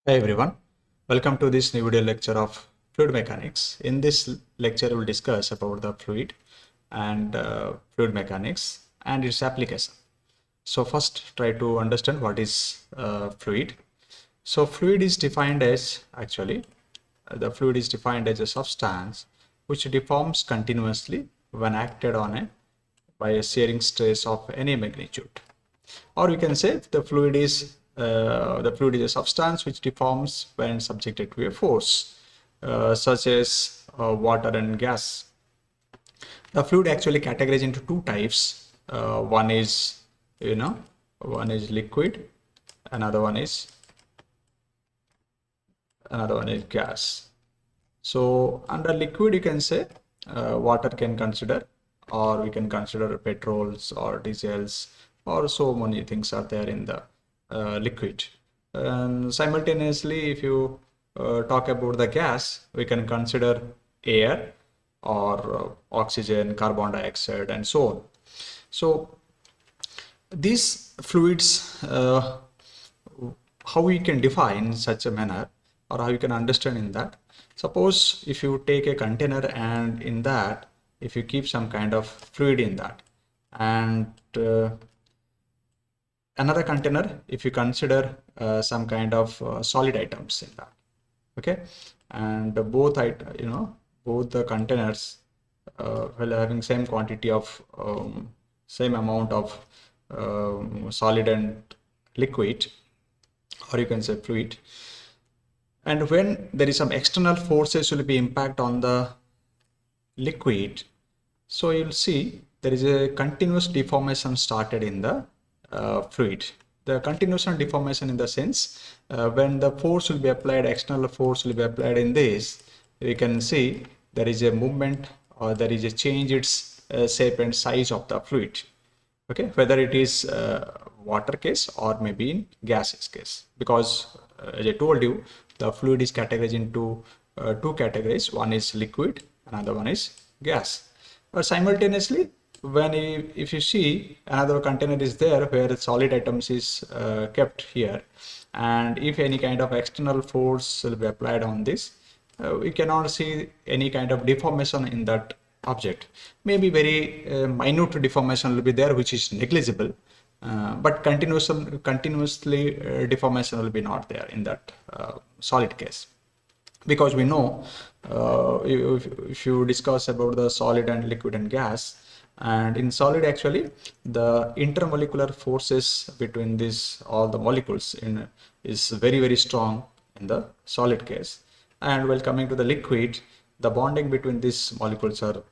Hi everyone, welcome to this new video lecture of fluid mechanics. In this lecture, we'll discuss about the fluid and fluid mechanics and its application. So first, try to understand what is fluid. So fluid is defined as the fluid is defined as a substance which deforms continuously when acted on by a shearing stress of any magnitude. Or we can say the fluid is a substance which deforms when subjected to a force, such as water and gas. The fluid actually categorized into two types. One is, one is liquid, another one is gas. So under liquid, you can say water can consider, or we can consider petrols or diesels, or so many things are there in the liquid. And simultaneously, if you talk about the gas, we can consider air or oxygen, carbon dioxide, and so on. So these fluids, how we can define in such a manner, or how you can understand in that. Suppose if you take a container and in that, if you keep some kind of fluid in that, and another container, if you consider some kind of solid items in that, okay, and both the containers will having same quantity of same amount of solid and liquid, or you can say fluid, and when there is some external forces will be impact on the liquid, so you'll see there is a continuous deformation started in the fluid. The continuous deformation in the sense when the force will be applied, external force will be applied in this, we can see there is a movement or there is a change its shape and size of the fluid. Okay, whether it is water case or maybe in gases case, because as I told you, the fluid is categorized into two categories. One is liquid, another one is gas. But simultaneously, when if you see another container is there where solid items is kept here, and if any kind of external force will be applied on this, we cannot see any kind of deformation in that object. Maybe very minute deformation will be there, which is negligible, but continuously deformation will be not there in that solid case, because we know if you discuss about the solid and liquid and gas, and in solid actually the intermolecular forces between these all the molecules in is very strong in the solid case, and while coming to the liquid, the bonding between these molecules are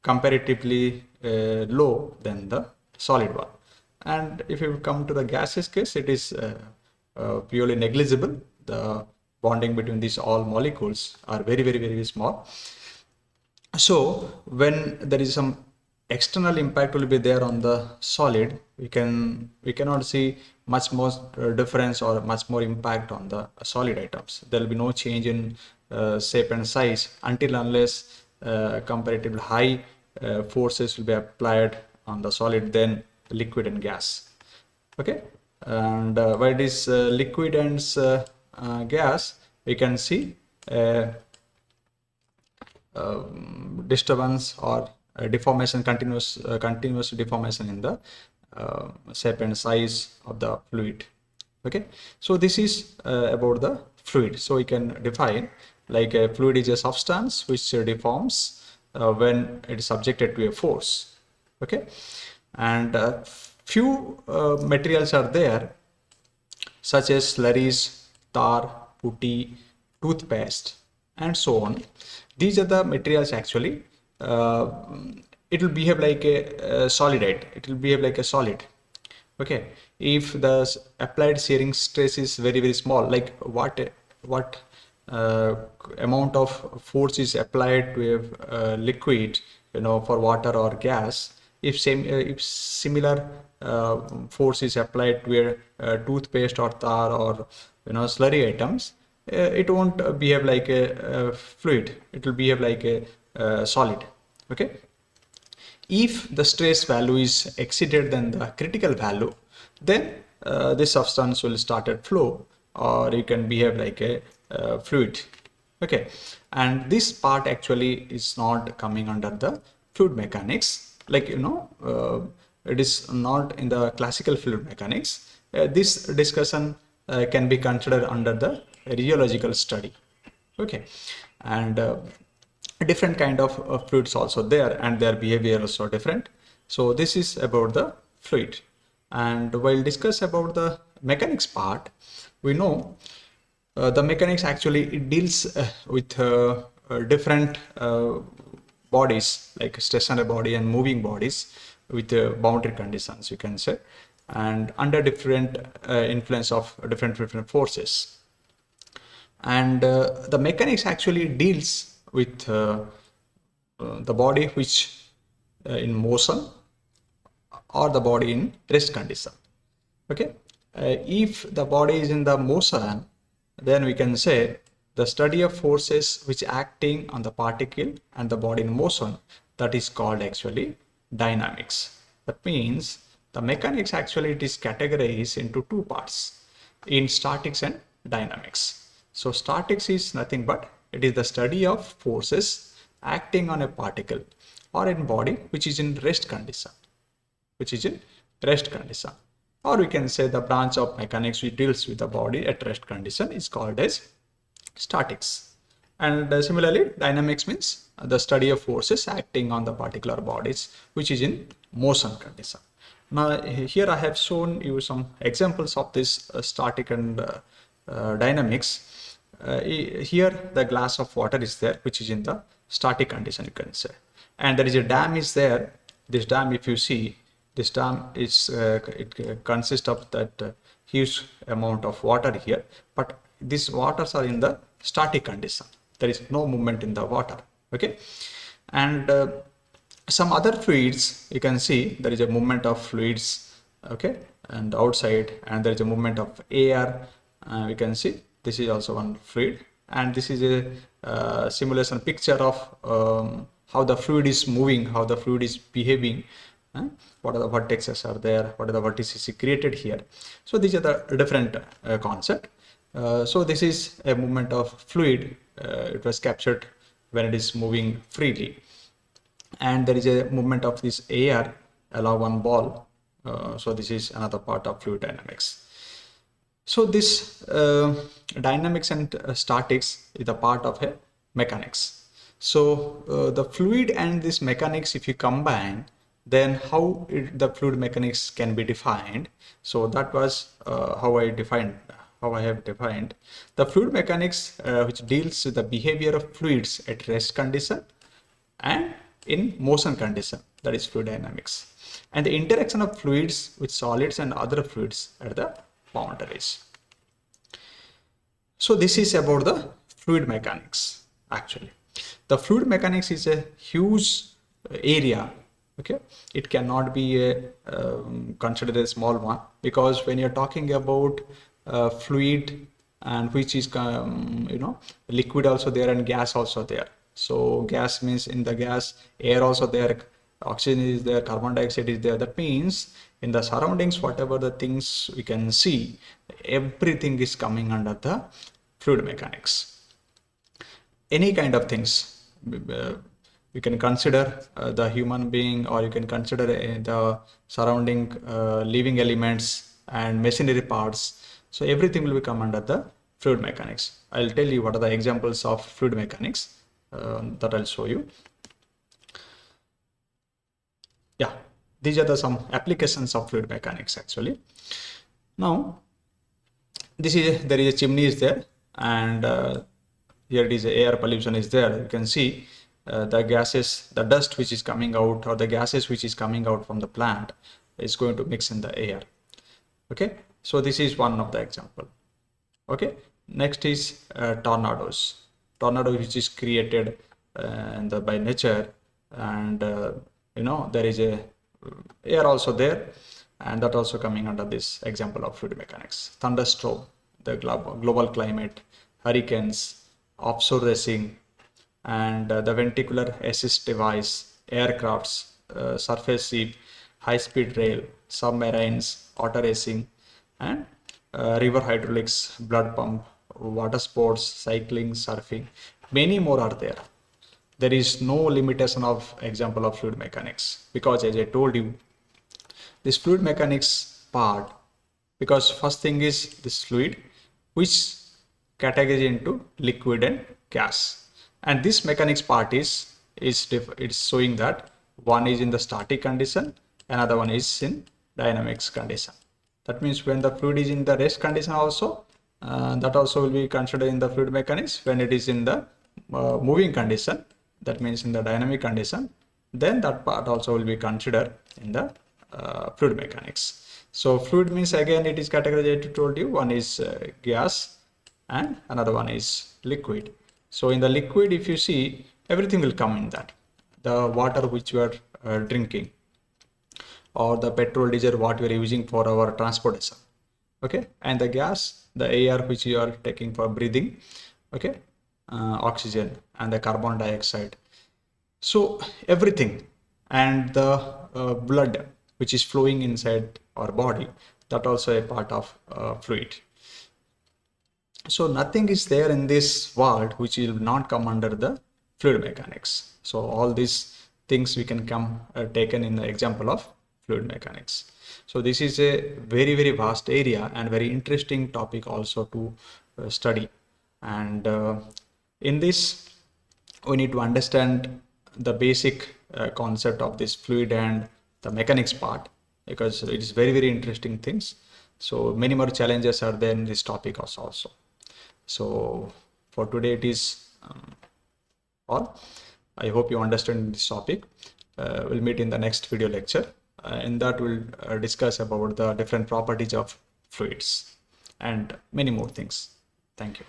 comparatively low than the solid one. And if you come to the gaseous case, it is purely negligible. The bonding between these all molecules are very small. So when there is some external impact will be there on the solid, we cannot see much more difference or much more impact on the solid items. There will be no change in shape and size until unless comparatively high forces will be applied on the solid, then liquid and gas. Okay, and where it is liquid and gas, we can see disturbance or deformation, continuous deformation in the shape and size of the fluid. Okay, so this is about the fluid. So we can define like a fluid is a substance which deforms when it is subjected to a force. Okay, and few materials are there such as slurries, tar, putty, toothpaste, and so on. These are the materials actually. It will behave like a solidite. It will behave like a solid. Okay. If the applied shearing stress is very small, like what amount of force is applied to a liquid, for water or gas, if similar force is applied to a toothpaste or tar or slurry items, it won't behave like a fluid. It will behave like a solid. Okay. If the stress value is exceeded than the critical value, then this substance will start at flow, or you can behave like a fluid. Okay, and this part actually is not coming under the fluid mechanics, like it is not in the classical fluid mechanics. This discussion can be considered under the rheological study. Okay, and different kind of fluids also there, and their behavior also different. So this is about the fluid, and while discuss about the mechanics part, we know the mechanics actually it deals with different bodies, like stationary body and moving bodies with boundary conditions, you can say, and under different influence of different forces. And the mechanics actually deals with the body which in motion or the body in rest condition. Okay, if the body is in the motion, then we can say the study of forces which acting on the particle and the body in motion, that is called actually dynamics. That means the mechanics actually it is categorized into two parts, in statics and dynamics. So statics is nothing but it is the study of forces acting on a particle or in body which is in rest condition, or we can say the branch of mechanics which deals with the body at rest condition is called as statics. And similarly dynamics means the study of forces acting on the particular bodies which is in motion condition. Now here I have shown you some examples of this static and dynamics. Here the glass of water is there which is in the static condition, you can say, and there is a dam is there. This dam, if you see, this dam is it consists of that huge amount of water here, but these waters are in the static condition. There is no movement in the water. Okay, and some other fluids, you can see there is a movement of fluids. Okay, and outside, and there is a movement of air. We can see this is also one fluid, and this is a simulation picture of how the fluid is moving, how the fluid is behaving, what are the vertices are there, what are the vertices created here. So these are the different concept. So this is a movement of fluid. It was captured when it is moving freely, and there is a movement of this air along one ball. So this is another part of fluid dynamics. So this dynamics and statics is a part of a mechanics. So the fluid and this mechanics, if you combine, then how the fluid mechanics can be defined. So that was how I have defined the fluid mechanics, which deals with the behavior of fluids at rest condition and in motion condition, that is fluid dynamics, and the interaction of fluids with solids and other fluids at the boundaries. So this is about the fluid mechanics. Actually, the fluid mechanics is a huge area. Okay, it cannot be a considered a small one, because when you're talking about fluid, and which is liquid also there and gas also there. So gas means in the gas, air also there, oxygen is there, carbon dioxide is there. That means in the surroundings, whatever the things we can see, everything is coming under the fluid mechanics. Any kind of things, you can consider the human being, or you can consider the surrounding living elements and machinery parts. So everything will come under the fluid mechanics. I'll tell you what are the examples of fluid mechanics that I'll show you. Yeah, these are some applications of fluid mechanics actually. Now, there is a chimney is there, and here it is, air pollution is there. You can see the gases, the dust which is coming out, or the gases which is coming out from the plant is going to mix in the air. Okay, so this is one of the example. Okay, next is tornado which is created by nature, and there is a air also there, and that also coming under this example of fluid mechanics. Thunderstorm, the global climate, hurricanes, offshore racing, and the ventricular assist device, aircrafts, surface ship, high-speed rail, submarines, auto racing, and river hydraulics, blood pump, water sports, cycling, surfing, many more are there. There is no limitation of example of fluid mechanics, because as I told you, this fluid mechanics part, because first thing is this fluid which categorizes into liquid and gas, and this mechanics part it's showing that one is in the static condition, another one is in dynamics condition. That means when the fluid is in the rest condition also, that also will be considered in the fluid mechanics. When it is in the moving condition, that means in the dynamic condition, then that part also will be considered in the fluid mechanics. So fluid means, again, it is categorized, I told you, one is gas and another one is liquid. So in the liquid, if you see, everything will come in that. The water which you are drinking, or the petrol, diesel, what we are using for our transportation, okay, and the gas, the air which you are taking for breathing, okay, oxygen and the carbon dioxide. So everything, and the blood which is flowing inside our body, that also a part of fluid. So nothing is there in this world which will not come under the fluid mechanics. So all these things we can come taken in the example of fluid mechanics. So this is a very, very vast area and very interesting topic also to study. And in this, we need to understand the basic concept of this fluid and the mechanics part, because it is very, very interesting things. So many more challenges are there in this topic also. So for today it is all. I hope you understand this topic. We'll meet in the next video lecture. In that we'll discuss about the different properties of fluids and many more things. Thank you.